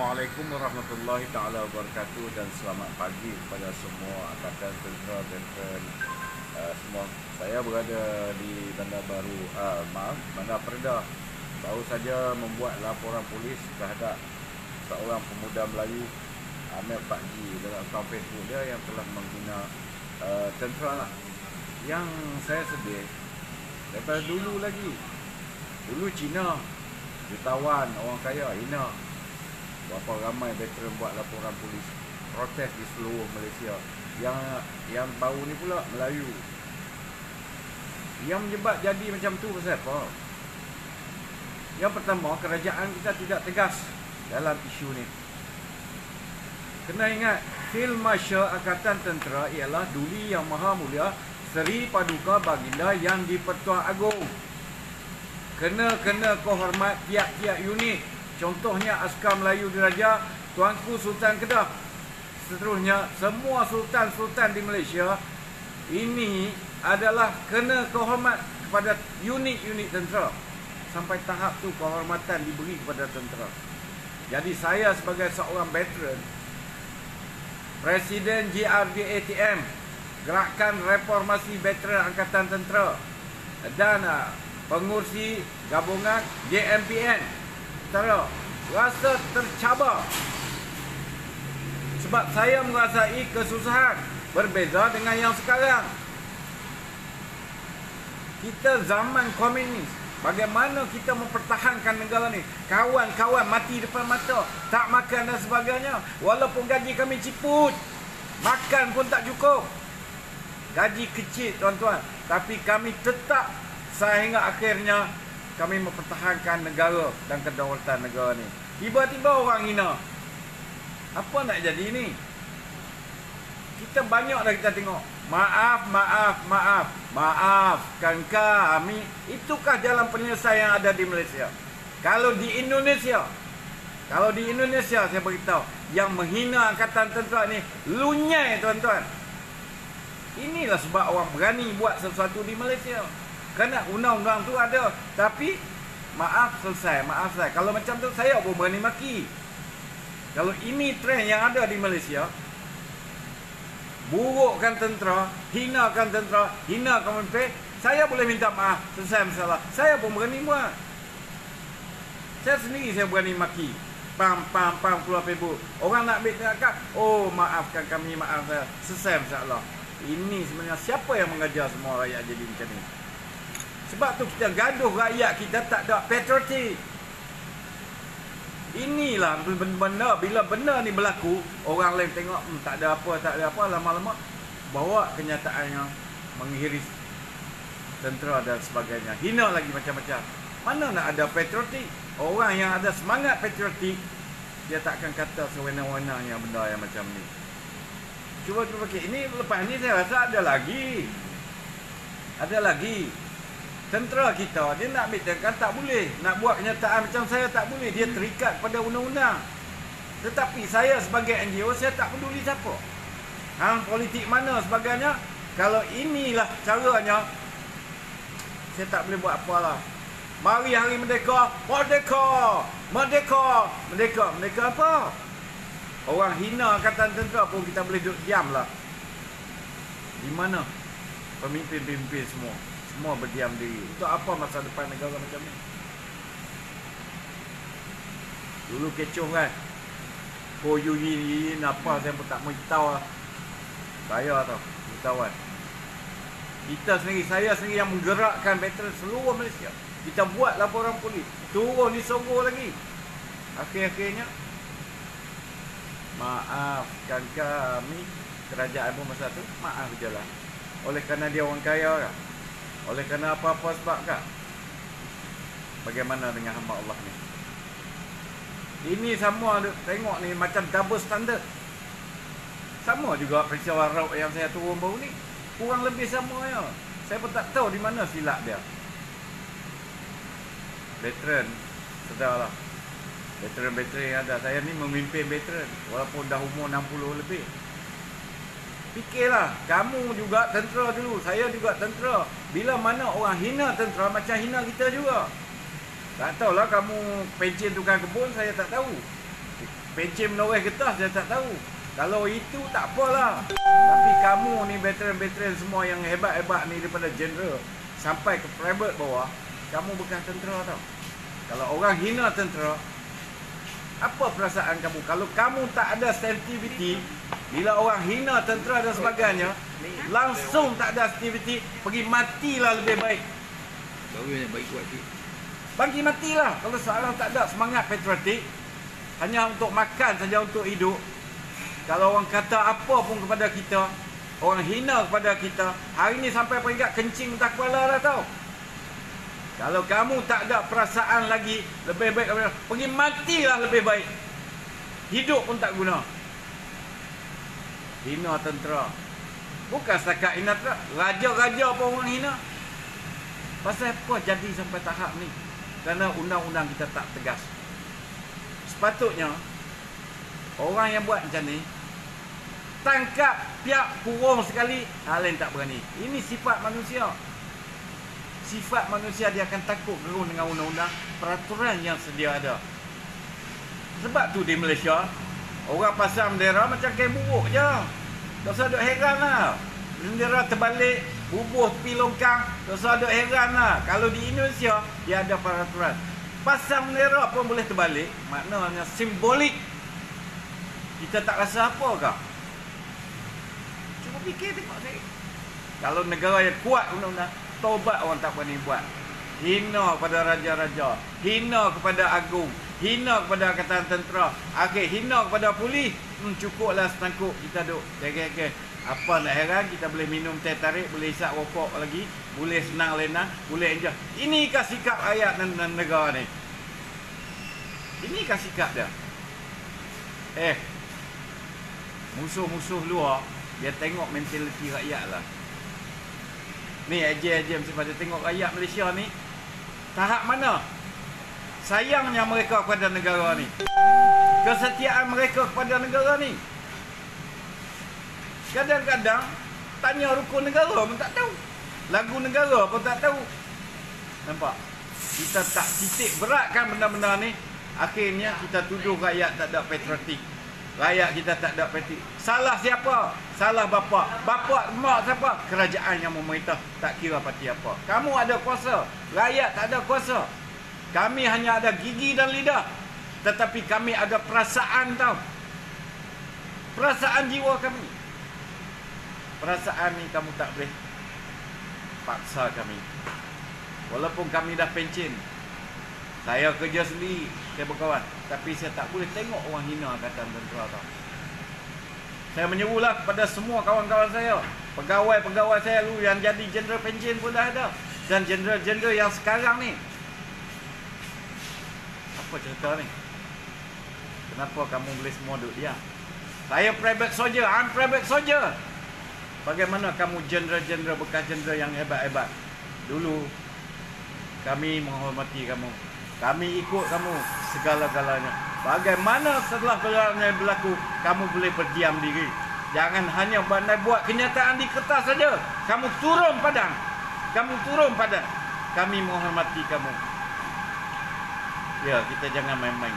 Assalamualaikum warahmatullahi taala wabarakatuh dan selamat pagi kepada semua angkatan tentera veteran semua. Saya berada di Bandar Baru, Bandar Peredah. Baru saja membuat laporan polis terhadap seorang pemuda Melayu, Amir Pakji, dalam akaun Facebook dia yang telah menghina tentera lah. Yang saya sedih daripada dulu lagi. Dulu Cina jutawan orang kaya hina. Berapa ramai veteran buat laporan polis protes di seluruh Malaysia. Yang baru ni pula Melayu. Yang menyebab jadi macam tu pasal apa? Yang pertama, kerajaan kita tidak tegas dalam isu ni. Kena ingat, Field Marshal Angkatan Tentera ialah Duli Yang Maha Mulia Seri Paduka Baginda Yang di-Pertuan Agong. Kena kehormat tiap-tiap unit. Contohnya Askar Melayu Diraja, Tuanku Sultan Kedah. Seterusnya, semua sultan-sultan di Malaysia ini adalah kena kehormat kepada unit-unit tentera. Sampai tahap tu kehormatan diberi kepada tentera. Jadi saya sebagai seorang veteran, Presiden GRDATM, Gerakan Reformasi Veteran Angkatan Tentera, dan pengurusi gabungan JMPN Tentera, rasa tercabar sebab saya merasai kesusahan berbeza dengan yang sekarang. Kita zaman komunis, bagaimana kita mempertahankan negara ni? Kawan-kawan mati depan mata, tak makan dan sebagainya. Walaupun gaji kami ciput, makan pun tak cukup. Gaji kecil tuan-tuan, tapi kami tetap sehingga akhirnya kami mempertahankan negara dan kedaulatan negara ni. Tiba-tiba orang hina. Apa nak jadi ni? Kita banyak dah kita tengok. Maafkan kami. Itukah jalan penyelesaian yang ada di Malaysia? Kalau di Indonesia saya beritahu, yang menghina angkatan tentera ni lunyai tuan-tuan. Inilah sebab orang berani buat sesuatu di Malaysia. Kerana undang-undang tu ada. Tapi maaf selesai. Kalau macam tu saya pun berani maki. Kalau ini trend yang ada di Malaysia, burukkan tentera, hinakan tentera, hinakan pemimpin, saya boleh minta maaf, selesai masalah. Saya pun berani buat. Saya sendiri saya berani maki. Pam keluar Facebook. Orang nak ambil tindakan, oh maafkan kami, maaf saya. Selesai masalah. Ini sebenarnya siapa yang mengajar semua rakyat jadi macam ni? Sebab tu kita gaduh, rakyat kita tak ada patriotik. Inilah benda, bila benda ni berlaku, orang lain tengok tak ada apa, lama-lama bawa kenyataan yang mengiris tentera dan sebagainya. Hina lagi macam-macam. Mana nak ada patriotik? Orang yang ada semangat patriotik, dia takkan kata sewenang-wenangnya benda yang macam ni. Cuba fikir, ini lepas ni saya rasa ada lagi. Tentera kita, dia nak ambil tindakan tak boleh. Nak buat kenyataan macam saya tak boleh. Dia terikat pada undang-undang. Tetapi saya sebagai NGO, saya tak peduli siapa. Politik mana sebagainya. Kalau inilah caranya, saya tak boleh buat apalah. Mari hari merdeka, merdeka apa? Orang hina angkatan tentera pun kita boleh duduk diam lah. Di mana pemimpin-pemimpin semua? Semua berdiam diri. Untuk apa masa depan negara macam ni? Dulu kecoh kan? Yin apa saya pun tak mau tahu lah. Saya tahu, beritahuan. Saya sendiri yang menggerakkan veteran seluruh Malaysia. Kita buat laporan polis. Turun di Songgor lagi. Akhir-akhirnya, maafkan kami. Kerajaan pun masa tu, maaf je lah. Oleh kerana dia orang kaya kan? Oleh kerana apa-apa sebab kah? Bagaimana dengan hamba Allah ni? Ini semua tengok ni macam double standard. Sama juga peristiwa Raub yang saya turun baru ni. Kurang lebih sama ya. Saya pun tak tahu di mana silap dia. Veteran, sedarlah. Veteran-veteran yang ada. Saya ni memimpin veteran. Walaupun dah umur 60 lebih. Fikirlah, kamu juga tentera dulu, saya juga tentera. Bila mana orang hina tentera, macam hina kita juga. Tak tahulah kamu pencen tukang kebun, saya tak tahu. pencen menoreh getah saya tak tahu. Kalau itu tak apalah. Tapi kamu ni veteran-veteran semua yang hebat-hebat ni daripada general sampai ke private bawah, kamu bekas tentera tau. Kalau orang hina tentera, apa perasaan kamu? Kalau kamu tak ada sensitivity, bila orang hina tentera dan sebagainya, langsung tak ada sensitivity, pergi matilah lebih baik. Baru yang baik kuat sikit. Bagi matilah. Kalau seorang tak ada semangat patriotik, hanya untuk makan saja, untuk hidup. Kalau orang kata apa pun kepada kita, orang hina kepada kita, hari ni sampai peringkat kencing tak kepala dah tau. Kalau kamu tak ada perasaan lagi, lebih baik pergi matilah lebih baik. Hidup pun tak guna. Hina tentera. Bukan setakat hina tentera, raja-raja pun orang hina. Pasal apa jadi sampai tahap ni? Kerana undang-undang kita tak tegas. Sepatutnya orang yang buat macam ni tangkap, piak, kurung sekali, lain tak berani. Ini sifat manusia. Sifat manusia, dia akan takut gerun dengan undang-undang, peraturan yang sedia ada. Sebab tu di Malaysia orang pasang bendera macam kain buruk je. Tak usah duk heran lah. Bendera terbalik, bubuh tepi longkang, tak usah duk heran lah. Kalau di Indonesia dia ada peraturan. Pasang bendera pun boleh terbalik, maknanya simbolik. Kita tak rasa apa kah? Cuba fikir tengok ni. Kalau negara yang kuat undang-undang, taubat orang tak berani buat. Hina kepada raja-raja, hina kepada agung, hina kepada angkatan tentera, akhir hina kepada polis. Cukuplah setangkuk kita duk jaga-jaga. Apa nak heran, kita boleh minum teh tarik, boleh isap rokok lagi, boleh senang lenang, boleh enjoy. Inikah sikap rakyat dan negara ni? Inikah sikap dia? Musuh-musuh luar, dia tengok mentaliti rakyat lah. Ni ajem sebab dia tengok rakyat Malaysia ni tahap mana sayangnya mereka kepada negara ni, kesetiaan mereka kepada negara ni. Kadang-kadang tanya rukun negara pun tak tahu, lagu negara pun tak tahu. Nampak? Kita tak titik beratkan benda-benda ni, akhirnya kita tuduh rakyat tak ada patriotik. Rakyat kita tak ada patriotik. Salah siapa? Salah bapa. Bapa mak siapa? Kerajaan yang memerintah, tak kira parti apa. Kamu ada kuasa, rakyat tak ada kuasa. Kami hanya ada gigi dan lidah, tetapi kami ada perasaan tau. Perasaan jiwa kami. Perasaan ni kamu tak boleh paksa kami. Walaupun kami dah pencen, saya kerja sendiri, saya berkawan, tapi saya tak boleh tengok orang hina angkatan tentera tau. Saya menyerulah kepada semua kawan-kawan saya, pegawai-pegawai saya dulu yang jadi jeneral pencen pun dah ada, dan jeneral-jeneral yang sekarang ni. Apa cerita ni? Kenapa kamu boleh semua duduk diam? Saya private soldier, I'm private soldier. Bagaimana kamu jeneral-jeneral, bekas jeneral yang hebat-hebat? Dulu kami menghormati kamu, kami ikut kamu segala-galanya. Bagaimana setelah berlaku, kamu boleh berdiam diri? Jangan hanya pandai buat kenyataan di kertas saja. Kamu turun padang. Kamu turun padang. Kami menghormati kamu. Ya, kita jangan main-main.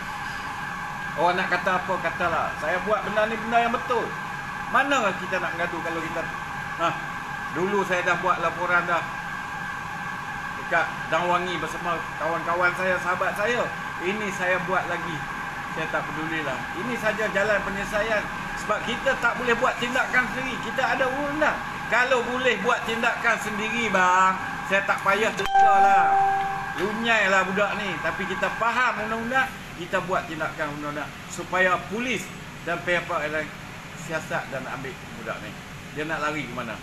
Orang nak kata apa, katalah. Saya buat benda ni benda yang betul. Mana kita nak gaduh kalau kita... Dulu saya dah buat laporan dah dekat Dangwangi bersama kawan-kawan saya, sahabat saya. Ini saya buat lagi. Saya tak pedulilah. Ini saja jalan penyelesaian. Sebab kita tak boleh buat tindakan sendiri. Kita ada undang. Kalau boleh buat tindakan sendiri bang, saya tak payah cerita lah. Lunyai lah budak ni. Tapi kita faham undang-undang, kita buat tindakan undang-undang supaya polis dan pihak-pihak lain siasat dan ambil budak ni. Dia nak lari ke mana?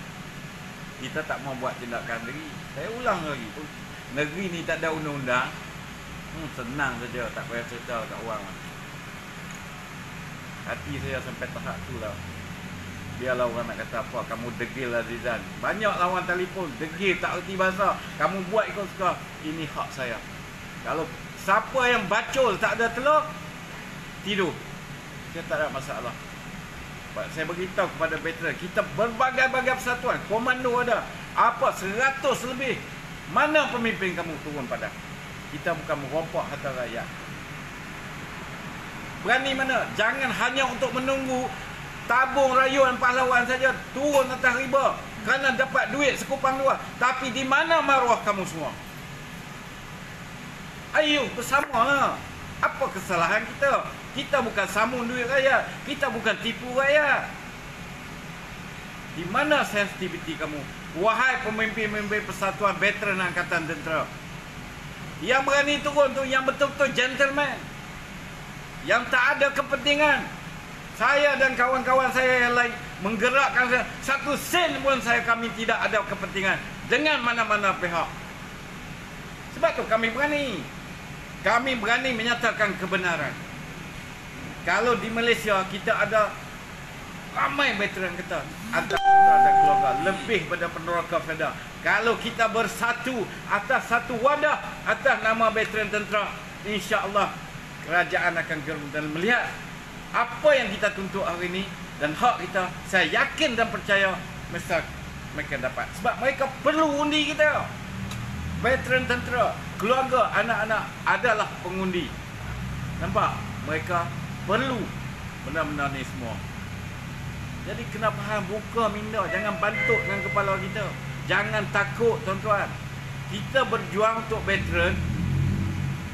Kita tak mau buat tindakan sendiri. Saya ulang lagi, negeri ni tak ada undang-undang, senang saja, tak payah cerita kat orang. Hati saya sampai tahap tu lah. Biarlah orang nak kata apa, kamu degil Azizan. Banyak lawan telefon, degil, tak erti bahasa. Kamu buat ikut suka. Ini hak saya. Kalau siapa yang bacol tak ada telur, tidur, saya tak ada masalah. Saya beritahu kepada veteran, kita berbagai-bagai persatuan, komando ada, apa 100 lebih. Mana pemimpin kamu turun padang? Kita bukan merompak harta rakyat. Berani mana? Jangan hanya untuk menunggu tabung rayuan pahlawan saja turun atas riba kerana dapat duit sekupang dua. Tapi di mana maruah kamu semua? Ayo bersamalah. Apa kesalahan kita? Kita bukan sambung duit rakyat. Kita bukan tipu rakyat. Di mana sensitiviti kamu? Wahai pemimpin-pemimpin Persatuan Veteran Angkatan Tentera, yang berani turun tu yang betul-betul gentleman, yang tak ada kepentingan. Saya dan kawan-kawan saya yang lain menggerakkan satu sen pun kami tidak ada kepentingan dengan mana-mana pihak. Sebab tu kami berani. Kami berani menyatakan kebenaran. Kalau di Malaysia kita ada ramai veteran kita, ada keluarga lebih pada peneroka federal. Kalau kita bersatu atas satu wadah atas nama veteran tentera, insya-Allah kerajaan akan gerung dan melihat apa yang kita tuntut hari ini dan hak kita. Saya yakin dan percaya mesti mereka dapat. Sebab mereka perlu undi kita. Veteran tentera, keluarga, anak-anak adalah pengundi. Nampak? Mereka perlu benar-benar ni semua. Jadi kena faham, buka minda, jangan bantuk dengan kepala kita. Jangan takut tuan-tuan. Kita berjuang untuk veteran.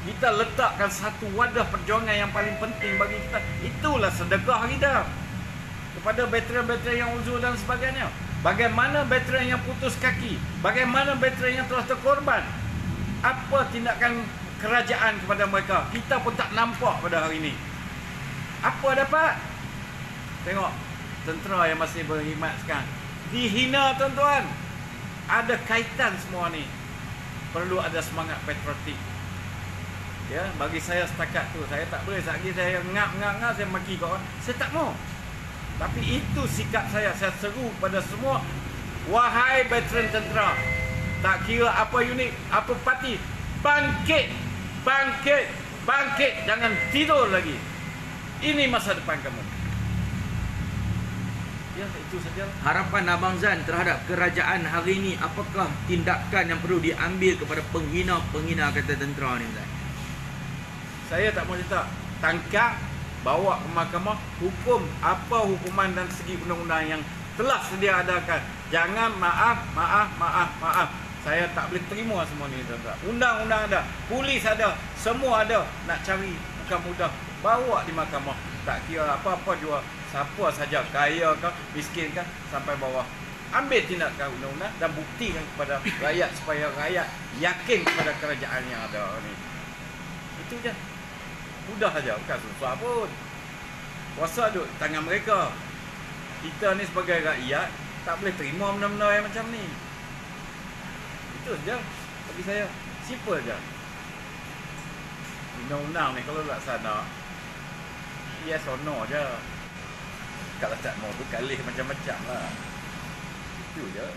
Kita letakkan satu wadah perjuangan yang paling penting bagi kita. Itulah sedekah kita kepada veteran-veteran yang uzur dan sebagainya. Bagaimana veteran yang putus kaki? Bagaimana veteran yang telah terkorban? Apa tindakan kerajaan kepada mereka? Kita pun tak nampak pada hari ini. Apa dapat? Tengok tentera yang masih berkhidmat sekarang dihina tuan-tuan. Ada kaitan semua ni. Perlu ada semangat patriotik. Ya, bagi saya setakat tu, saya tak boleh lagi saya ngap-ngap saya maki kau orang. Saya tak mau. Tapi itu sikap saya. Saya seru kepada semua, wahai veteran tentera, tak kira apa unit, apa parti, bangkit, bangkit, bangkit. Jangan tidur lagi. Ini masa depan kamu. Ya, itu saja. Harapan Abang Zan terhadap kerajaan hari ini, apakah tindakan yang perlu diambil kepada penghina-penghina kata tentera ni, Zan? Saya tak mau cerita. Tangkap, bawa ke mahkamah, hukum apa hukuman dan segi undang-undang yang telah sedia adakan. Jangan maaf. Saya tak boleh terima semua ni, tuan-tuan. Undang-undang ada, polis ada, semua ada. Nak cari bukan mudah. Bawa di mahkamah. Tak kira apa-apa jua. Siapa saja, kaya ke, miskin ke, sampai bawah. Ambil tindakan undang-undang dan buktikan kepada rakyat supaya rakyat yakin kepada kerajaan yang ada ni. Itu je. Mudah saja, bukan susah pun. Kuasa duduk tangan mereka. Kita ni sebagai rakyat tak boleh terima benda-benda yang macam ni. Itu saja bagi saya. Simple je. Undang-undang ni kalau laksana, yes or no je. Kalau tak mau tu kalih macam-macam lah. Itu je.